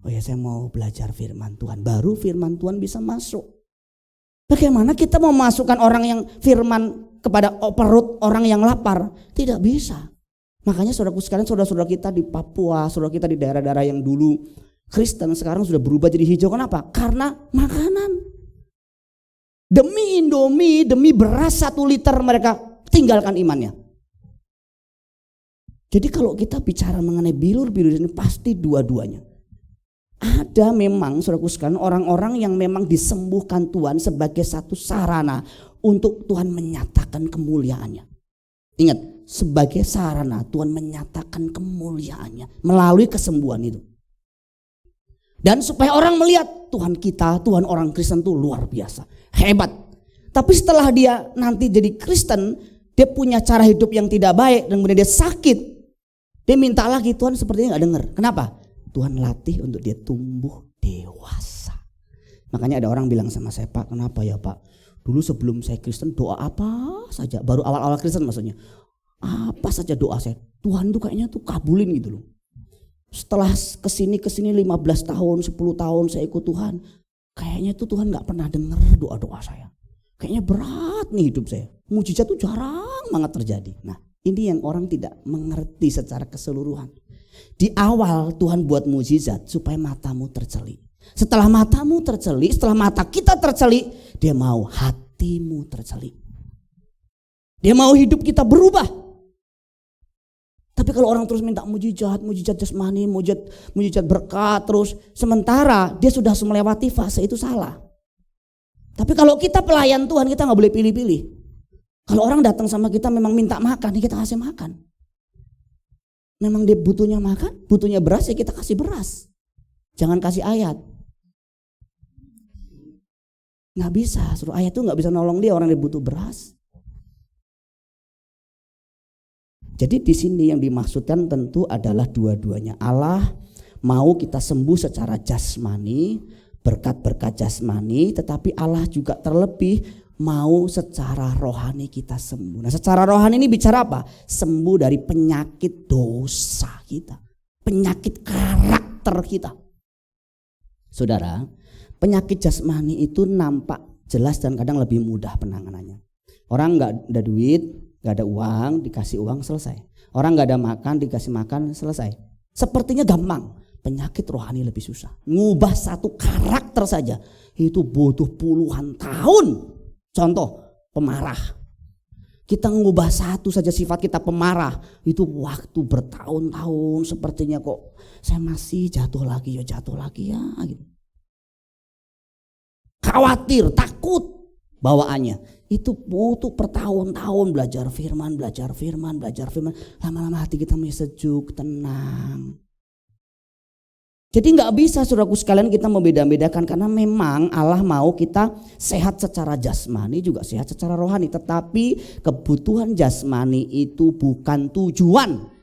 Oh ya, saya mau belajar firman Tuhan. Baru firman Tuhan bisa masuk. Bagaimana kita mau masukkan orang yang firman kepada perut orang yang lapar? Tidak bisa. Makanya saudaraku sekalian, saudara-saudara kita di Papua, saudara kita di daerah-daerah yang dulu Kristen sekarang sudah berubah jadi hijau. Kenapa? Karena makanan. Demi Indomie, demi beras 1 liter mereka tinggalkan imannya. Jadi kalau kita bicara mengenai bilur-bilur ini pasti dua-duanya. Ada memang saudaraku sekalian orang-orang yang memang disembuhkan Tuhan sebagai satu sarana untuk Tuhan menyatakan kemuliaannya. Ingat, sebagai sarana Tuhan menyatakan kemuliaannya melalui kesembuhan itu. Dan supaya orang melihat Tuhan kita, Tuhan orang Kristen itu luar biasa, hebat. Tapi setelah dia nanti jadi Kristen, dia punya cara hidup yang tidak baik dan kemudian dia sakit. Dia minta lagi, Tuhan sepertinya gak dengar. Kenapa? Tuhan latih untuk dia tumbuh dewasa. Makanya ada orang bilang sama saya, Pak, kenapa ya Pak? Dulu sebelum saya Kristen doa apa saja, baru awal-awal Kristen maksudnya. Apa saja doa saya, Tuhan tuh kayaknya tuh kabulin gitu loh. Setelah kesini 15 tahun, 10 tahun saya ikut Tuhan, kayaknya tuh Tuhan gak pernah dengar doa-doa saya. Kayaknya berat nih hidup saya. Mujizat tuh jarang banget terjadi. Nah, ini yang orang tidak mengerti secara keseluruhan. Di awal Tuhan buat mujizat supaya matamu terceli. Setelah matamu terceli, setelah mata kita terceli, dia mau hatimu terceli. Dia mau hidup kita berubah. Tapi kalau orang terus minta mujizat jasmani, mujizat berkat terus, sementara dia sudah melewati fase itu, salah. Tapi kalau kita pelayan Tuhan, kita gak boleh pilih-pilih. Kalau orang datang sama kita memang minta makan, ya kita kasih makan. Memang dia butuhnya makan, butuhnya beras, ya kita kasih beras. Jangan kasih ayat. Gak bisa, suruh ayat itu gak bisa nolong dia, orang dia butuh beras. Jadi di sini yang dimaksudkan tentu adalah dua-duanya. Allah mau kita sembuh secara jasmani, berkat-berkat jasmani, tetapi Allah juga terlebih mau secara rohani kita sembuh. Nah, secara rohani ini bicara apa? Sembuh dari penyakit dosa kita, penyakit karakter kita. Saudara, penyakit jasmani itu nampak jelas dan kadang lebih mudah penanganannya. Orang gak ada duit, gak ada uang, dikasih uang selesai. Orang gak ada makan, dikasih makan selesai. Sepertinya gampang. Penyakit rohani lebih susah. Ngubah satu karakter saja itu butuh puluhan tahun. Contoh, pemarah. Kita ngubah satu saja sifat kita pemarah, itu waktu bertahun-tahun sepertinya kok saya masih jatuh lagi ya gitu. Khawatir, takut bawaannya. Itu butuh bertahun-tahun belajar firman. Lama-lama hati kita menjadi sejuk, tenang. Jadi gak bisa saudaraku sekalian kita membeda-bedakan, karena memang Allah mau kita sehat secara jasmani juga sehat secara rohani. Tetapi kebutuhan jasmani itu bukan tujuan.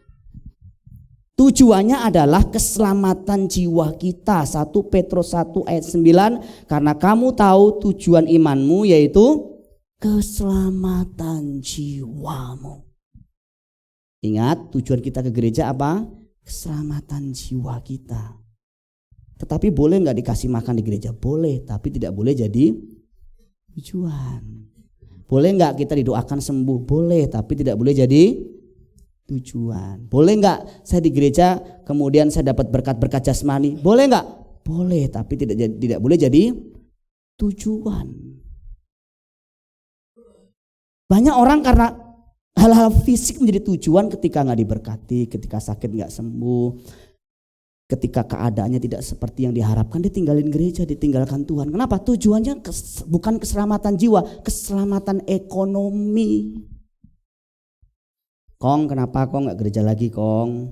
Tujuannya adalah keselamatan jiwa kita. 1 Petrus 1 ayat 9. Karena kamu tahu tujuan imanmu yaitu keselamatan jiwamu. Ingat, tujuan kita ke gereja apa? Keselamatan jiwa kita. Tetapi boleh gak dikasih makan di gereja? Boleh, tapi tidak boleh jadi tujuan. Boleh gak kita didoakan sembuh? Boleh, tapi tidak boleh jadi tujuan. Boleh gak saya di gereja kemudian saya dapat berkat-berkat jasmani? Boleh gak? Boleh, tapi tidak boleh jadi tujuan. Banyak orang karena hal-hal fisik menjadi tujuan, ketika gak diberkati, ketika sakit gak sembuh, ketika keadaannya tidak seperti yang diharapkan, dia tinggalin gereja, ditinggalkan Tuhan. Kenapa? Tujuannya bukan keselamatan jiwa, keselamatan ekonomi. Kong, kenapa Kong gak gereja lagi Kong?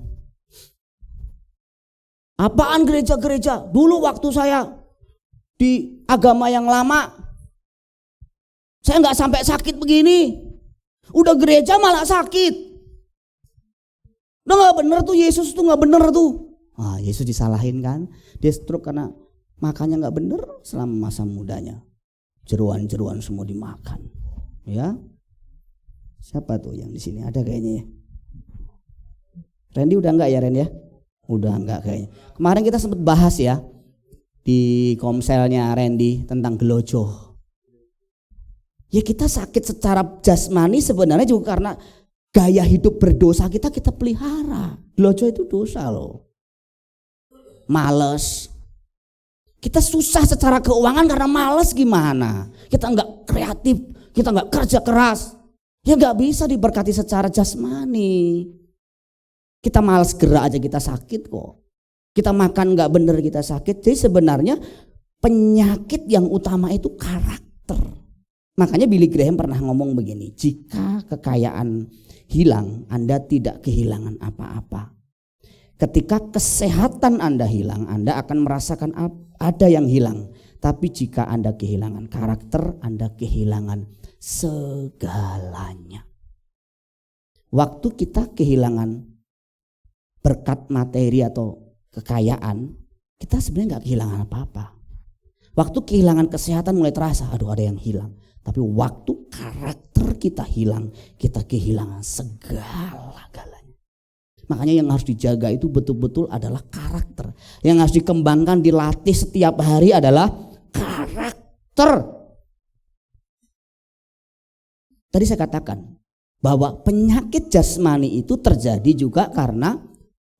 Apaan gereja-gereja? Dulu waktu saya di agama yang lama, saya gak sampai sakit begini. Udah gereja malah sakit. Udah gak bener tuh, Yesus tuh gak bener tuh. Yesus disalahin kan, dia stroke karena makannya nggak bener selama masa mudanya. Jeruan-jeruan semua dimakan, ya. Siapa tuh yang di sini ada kayaknya ya? Randy udah nggak ya Ren ya? Udah nggak kayaknya. Kemarin kita sempat bahas ya di komselnya Randy tentang gelojoh. Ya kita sakit secara jasmani sebenarnya juga karena gaya hidup berdosa kita pelihara. Gelojoh itu dosa loh. Males. Kita susah secara keuangan karena males gimana? Kita nggak kreatif, kita nggak kerja keras. Ya nggak bisa diberkati secara jasmani. Kita males gerak aja kita sakit kok. Kita makan nggak bener kita sakit. Jadi sebenarnya penyakit yang utama itu karakter. Makanya Billy Graham pernah ngomong begini, jika kekayaan hilang, Anda tidak kehilangan apa-apa. Ketika kesehatan Anda hilang, Anda akan merasakan ada yang hilang. Tapi jika Anda kehilangan karakter, Anda kehilangan segalanya. Waktu kita kehilangan berkat materi atau kekayaan, kita sebenarnya gak kehilangan apa-apa. Waktu kehilangan kesehatan mulai terasa, aduh ada yang hilang. Tapi waktu karakter kita hilang, kita kehilangan segala-galanya. Makanya yang harus dijaga itu betul-betul adalah karakter. Yang harus dikembangkan, dilatih setiap hari adalah karakter. Tadi saya katakan bahwa penyakit jasmani itu terjadi juga karena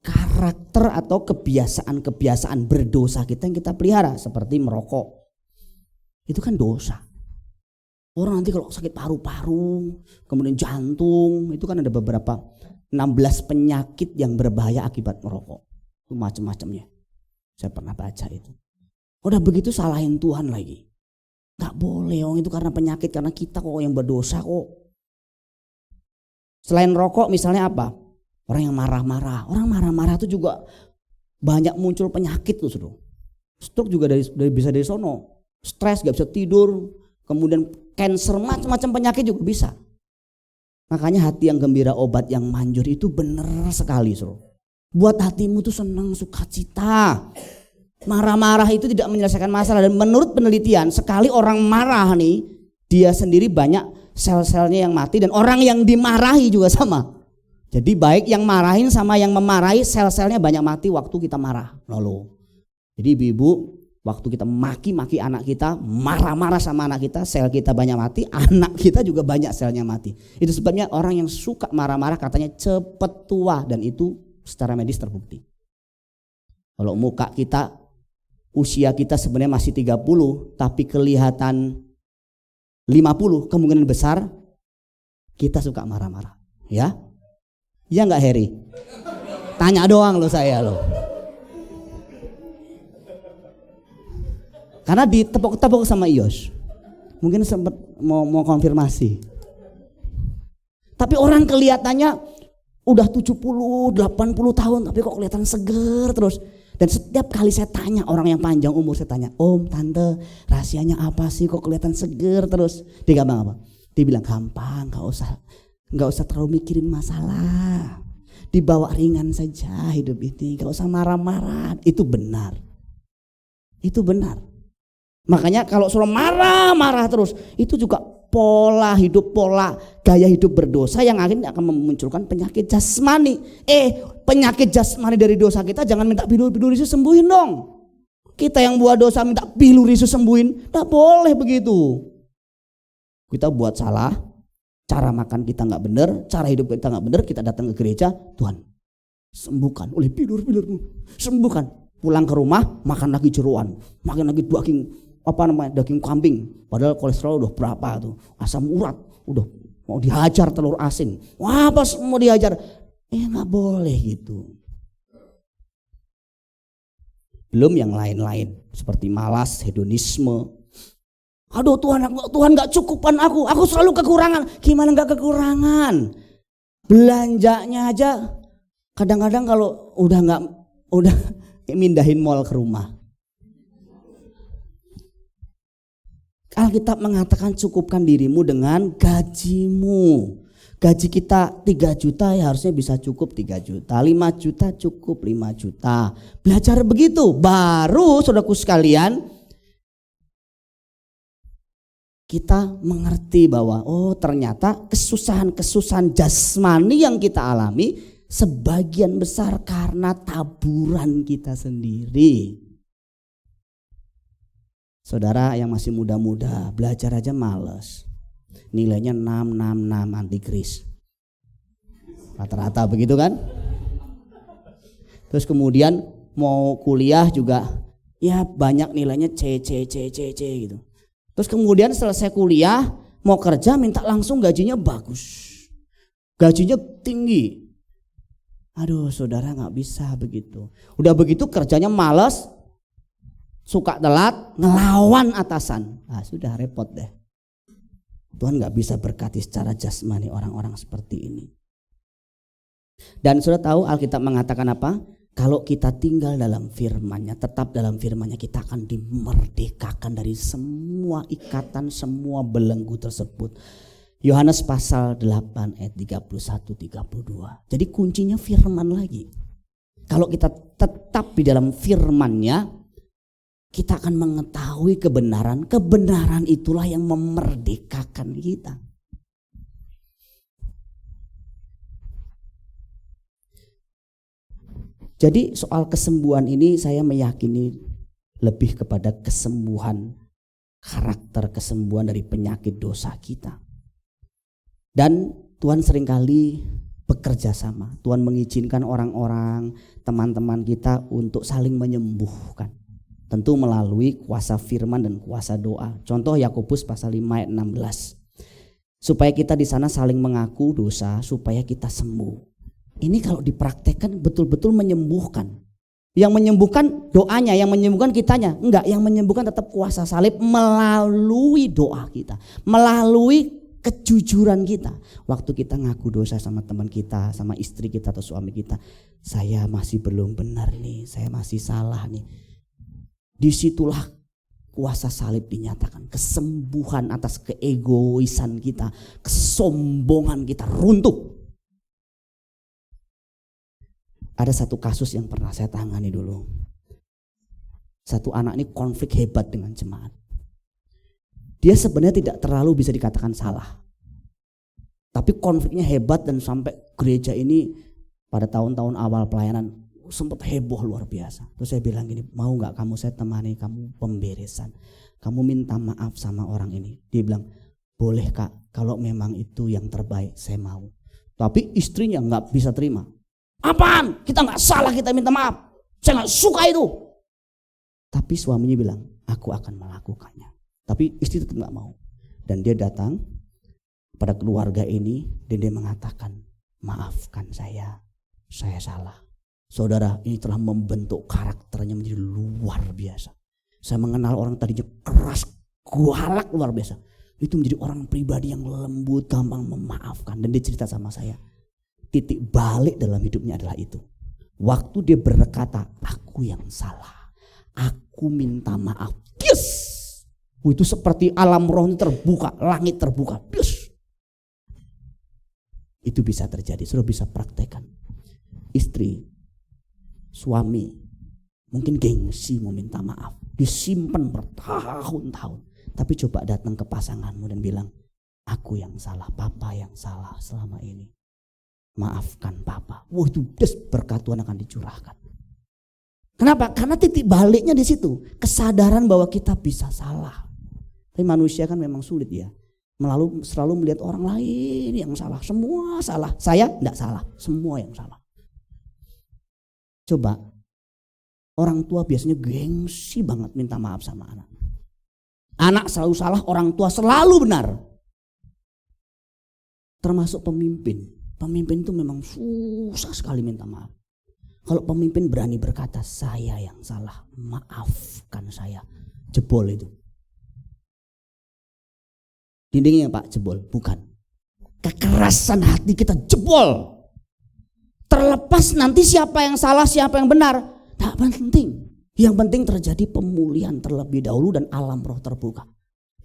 karakter atau kebiasaan-kebiasaan berdosa kita yang kita pelihara. Seperti merokok. Itu kan dosa. Orang nanti kalau sakit paru-paru, kemudian jantung, itu kan ada beberapa 16 penyakit yang berbahaya akibat merokok. Itu macam-macamnya. Saya pernah baca itu. Udah begitu salahin Tuhan lagi. Gak boleh itu karena penyakit, karena kita kok yang berdosa kok. Selain rokok misalnya apa? Orang yang marah-marah. Orang marah-marah itu juga banyak muncul penyakit tuh saudara. Stroke juga bisa dari sono. Stres, gak bisa tidur. Kemudian cancer, macam-macam penyakit juga bisa. Makanya hati yang gembira, obat yang manjur itu benar sekali, Saudara. Buat hatimu tuh senang, sukacita. Marah-marah itu tidak menyelesaikan masalah. Dan menurut penelitian, sekali orang marah nih, dia sendiri banyak sel-selnya yang mati. Dan orang yang dimarahi juga sama. Jadi baik yang marahin sama yang memarahi, sel-selnya banyak mati waktu kita marah. Lalu, jadi ibu-ibu, waktu kita maki-maki anak kita, marah-marah sama anak kita, sel kita banyak mati, anak kita juga banyak selnya mati. Itu sebabnya orang yang suka marah-marah katanya cepet tua, dan itu secara medis terbukti. Kalau muka kita, usia kita sebenarnya masih 30, tapi kelihatan 50, kemungkinan besar Kita suka marah-marah, ya? Ya nggak Heri? Tanya doang loh saya loh. Karena ditepuk-tepuk sama Ios. Mungkin sempat mau konfirmasi. Tapi orang kelihatannya udah 70, 80 tahun tapi kok kelihatan seger terus. Dan setiap kali saya tanya orang yang panjang umur, saya tanya, "Om, Tante, rahasianya apa sih kok kelihatan seger terus?" Dia gampang apa? Dia bilang, "Gampang, nggak usah terlalu mikirin masalah. Dibawa ringan saja hidup ini, nggak usah marah-marah." Itu benar. Itu benar. Makanya kalau suruh marah-marah terus, itu juga pola hidup, pola gaya hidup berdosa yang akhirnya akan memunculkan penyakit jasmani. Penyakit jasmani dari dosa kita jangan minta bilu Yesus sembuhin dong. Kita yang buat dosa minta bilu Yesus sembuhin, tidak boleh begitu. Kita buat salah, cara makan kita nggak benar, cara hidup kita nggak benar, kita datang ke gereja, Tuhan sembuhkan oleh bilur-bilurmu, sembuhkan. Pulang ke rumah makan lagi jeroan, makan lagi daging kambing, padahal kolesterol udah berapa tuh, asam urat, udah mau dihajar telur asin, wah pas mau dihajar, nggak boleh gitu. Belum yang lain-lain seperti malas, hedonisme. Aduh Tuhan nggak cukupan aku selalu kekurangan. Gimana nggak kekurangan? Belanjanya aja kadang-kadang kalau udah mindahin mall ke rumah. Alkitab mengatakan cukupkan dirimu dengan gajimu. Gaji kita 3 juta ya harusnya bisa cukup 3 juta. 5 juta cukup 5 juta. Belajar begitu. Baru saudaraku sekalian kita mengerti bahwa ternyata kesusahan-kesusahan jasmani yang kita alami sebagian besar karena taburan kita sendiri. Saudara yang masih muda-muda belajar aja males. Nilainya 6 antikris. Rata-rata begitu kan? Terus kemudian mau kuliah juga ya banyak nilainya C gitu. Terus kemudian selesai kuliah mau kerja minta langsung gajinya bagus. Gajinya tinggi. Aduh saudara gak bisa begitu. Udah begitu kerjanya males, suka telat, ngelawan atasan. Sudah repot deh. Tuhan gak bisa berkati secara jasmani orang-orang seperti ini. Dan sudah tahu Alkitab mengatakan apa? Kalau kita tinggal dalam firman-Nya, tetap dalam firman-Nya, kita akan dimerdekakan dari semua ikatan, semua belenggu tersebut. Yohanes pasal 8 ayat 31-32. Jadi kuncinya firman lagi. Kalau kita tetap di dalam firman-Nya, kita akan mengetahui kebenaran. Kebenaran itulah yang memerdekakan kita. Jadi soal kesembuhan ini saya meyakini lebih kepada kesembuhan karakter, kesembuhan dari penyakit dosa kita. Dan Tuhan seringkali bekerja sama. Tuhan mengizinkan orang-orang, teman-teman kita untuk saling menyembuhkan. Tentu melalui kuasa firman dan kuasa doa. Contoh Yakobus pasal 5 ayat 16. Supaya kita di sana saling mengaku dosa, supaya kita sembuh. Ini kalau dipraktekkan betul-betul menyembuhkan. Yang menyembuhkan doanya, yang menyembuhkan kitanya. Enggak, yang menyembuhkan tetap kuasa salib melalui doa kita. Melalui kejujuran kita. Waktu kita ngaku dosa sama teman kita, sama istri kita atau suami kita. Saya masih belum benar nih, saya masih salah nih. Disitulah kuasa salib dinyatakan. Kesembuhan atas keegoisan kita, kesombongan kita runtuh. Ada satu kasus yang pernah saya tangani dulu. Satu anak ini konflik hebat dengan jemaat. Dia sebenarnya tidak terlalu bisa dikatakan salah. Tapi konfliknya hebat dan sampai gereja ini pada tahun-tahun awal pelayanan sempat heboh luar biasa. Terus saya bilang gini, mau gak kamu saya temani kamu pemberesan. Kamu minta maaf sama orang ini. Dia bilang, boleh Kak, kalau memang itu yang terbaik saya mau. Tapi istrinya gak bisa terima. Apaan? Kita gak salah kita minta maaf. Saya gak suka itu. Tapi suaminya bilang, aku akan melakukannya. Tapi istri tetap gak mau. Dan dia datang pada keluarga ini, dan dia mengatakan, maafkan saya salah. Saudara, ini telah membentuk karakternya menjadi luar biasa. Saya mengenal orang tadinya keras, galak luar biasa. Itu menjadi orang pribadi yang lembut, gampang memaafkan. Dan dia cerita sama saya, titik balik dalam hidupnya adalah itu. Waktu dia berkata, aku yang salah, aku minta maaf. Yes! Itu seperti alam rohnya terbuka, langit terbuka. Yes! Itu bisa terjadi, sudah bisa praktekkan. Istri, suami, mungkin gengsi mau minta maaf, disimpan bertahun-tahun. Tapi coba datang ke pasanganmu dan bilang, aku yang salah, papa yang salah selama ini. Maafkan papa. Wah, itu berkat Tuhan akan dicurahkan. Kenapa? Karena titik baliknya di situ. Kesadaran bahwa kita bisa salah. Tapi manusia kan memang sulit ya. Selalu melihat orang lain yang salah. Semua salah. Saya enggak salah. Semua yang salah. Coba. Orang tua biasanya gengsi banget minta maaf sama anak. Anak selalu salah, orang tua selalu benar. Termasuk pemimpin. Pemimpin itu memang susah sekali minta maaf. Kalau pemimpin berani berkata, saya yang salah, maafkan saya. Jebol itu. Dindingnya Pak jebol, bukan. Kekerasan hati kita jebol. Terlepas nanti siapa yang salah, siapa yang benar, tak penting. Yang penting terjadi pemulihan terlebih dahulu dan alam roh terbuka.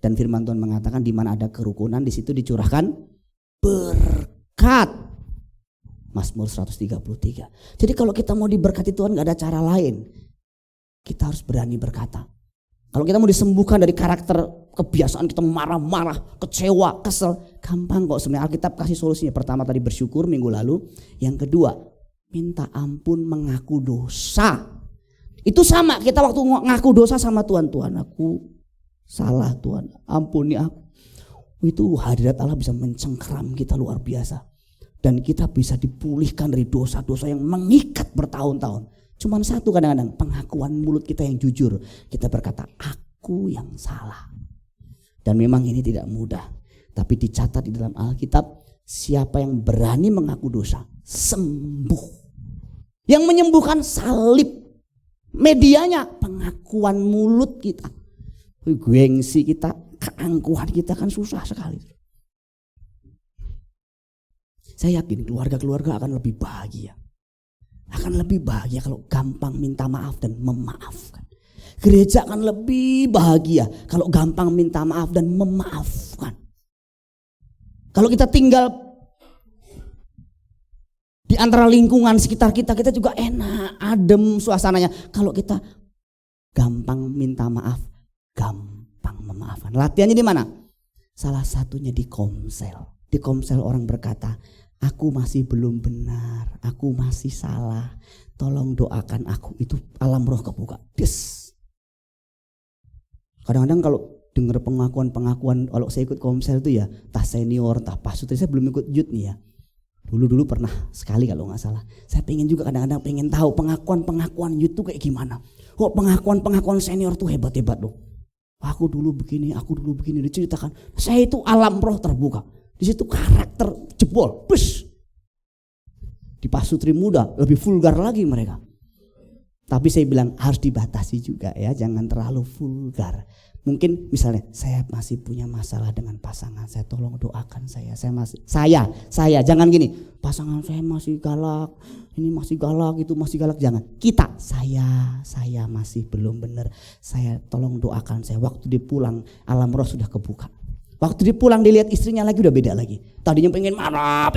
Dan firman Tuhan mengatakan di mana ada kerukunan, di situ dicurahkan berkat. Mazmur 133. Jadi kalau kita mau diberkati Tuhan gak ada cara lain. Kita harus berani berkata. Kalau kita mau disembuhkan dari karakter kebiasaan kita marah-marah, kecewa, kesel, gampang kok sebenarnya. Alkitab kasih solusinya. Pertama tadi bersyukur minggu lalu. Yang kedua, minta ampun, mengaku dosa. Itu sama, kita waktu ngaku dosa sama Tuhan. Tuhan, aku salah Tuhan, ampuni aku. Itu hadirat Allah bisa mencengkeram kita luar biasa. Dan kita bisa dipulihkan dari dosa-dosa yang mengikat bertahun-tahun. Cuman satu kadang-kadang, pengakuan mulut kita yang jujur. Kita berkata, aku yang salah. Dan memang ini tidak mudah. Tapi dicatat di dalam Alkitab, siapa yang berani mengaku dosa, sembuh. Yang menyembuhkan salib. Medianya pengakuan mulut kita. Gengsi kita, keangkuhan kita kan susah sekali. Saya yakin keluarga-keluarga akan lebih bahagia. Akan lebih bahagia kalau gampang minta maaf dan memaafkan. Gereja akan lebih bahagia kalau gampang minta maaf dan memaafkan. Kalau kita tinggal di antara lingkungan sekitar kita, kita juga enak, adem suasananya. Kalau kita gampang minta maaf, gampang memaafkan. Latihannya di mana? Salah satunya di komsel. Di komsel orang berkata, aku masih belum benar, aku masih salah, tolong doakan aku. Itu alam roh kebuka. Kadang-kadang kalau dengar pengakuan-pengakuan, kalau saya ikut komsel itu ya, entah senior, entah pasutri, saya belum ikut youth nih ya. Dulu pernah sekali kalau nggak salah. Saya pengen juga kadang-kadang pengen tahu pengakuan-pengakuan youth tuh kayak gimana. Kok pengakuan-pengakuan senior tuh hebat-hebat loh. Aku dulu begini, diceritakan. Saya itu alam roh terbuka. Di situ karakter jebol, Di pasutri muda lebih vulgar lagi mereka. Tapi saya bilang harus dibatasi juga ya, jangan terlalu vulgar. Mungkin misalnya saya masih punya masalah dengan pasangan saya, tolong doakan saya. Saya jangan gini, pasangan saya masih galak, ini masih galak, itu masih galak, jangan. Kita, saya masih belum benar. Saya tolong doakan saya. Waktu dia pulang, alam roh sudah kebuka. Waktu dia pulang dilihat istrinya lagi udah beda lagi. Tadinya pengen marah,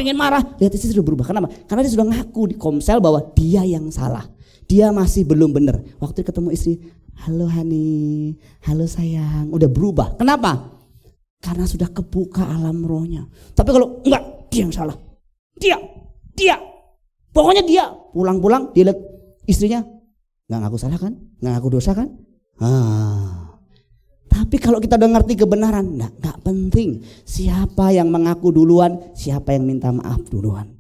lihat istri sudah berubah. Kenapa? Karena dia sudah ngaku di komsel bahwa dia yang salah. Dia masih belum benar. Waktu ketemu istri, halo honey, halo sayang, udah berubah. Kenapa? Karena sudah kebuka alam rohnya. Tapi kalau enggak, dia yang salah. Dia. Pokoknya dia. Pulang-pulang dia lihat istrinya, enggak ngaku salah kan? Enggak ngaku dosa kan? Tapi kalau kita udah ngerti kebenaran, enggak penting siapa yang mengaku duluan, siapa yang minta maaf duluan.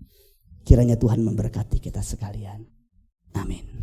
Kiranya Tuhan memberkati kita sekalian. Amin.